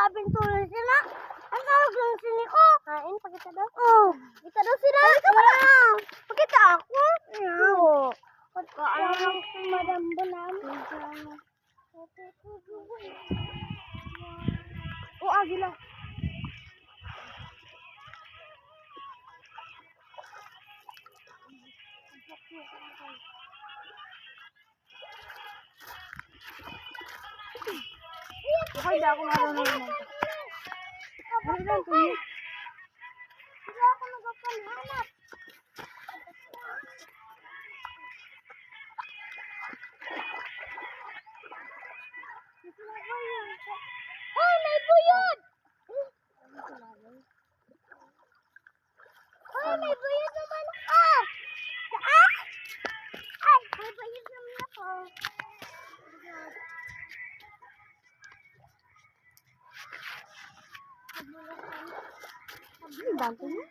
grabing tuloy sila. Ang tawag lang sini ko. Kain, pakita daw. Oh, kita daw sila. Halika mo na. Pakita ako. Oo. Pagkaan lang sa Madam Bonam. Oh, agila. Ako hindi ako marunong naman. Ano lang ito? Hindi ako nagpapanhanap. Hoy, may buyod! Hoy, may buyod naman ako! Saan? Ay, may buyod naman ako. Ang dami mo?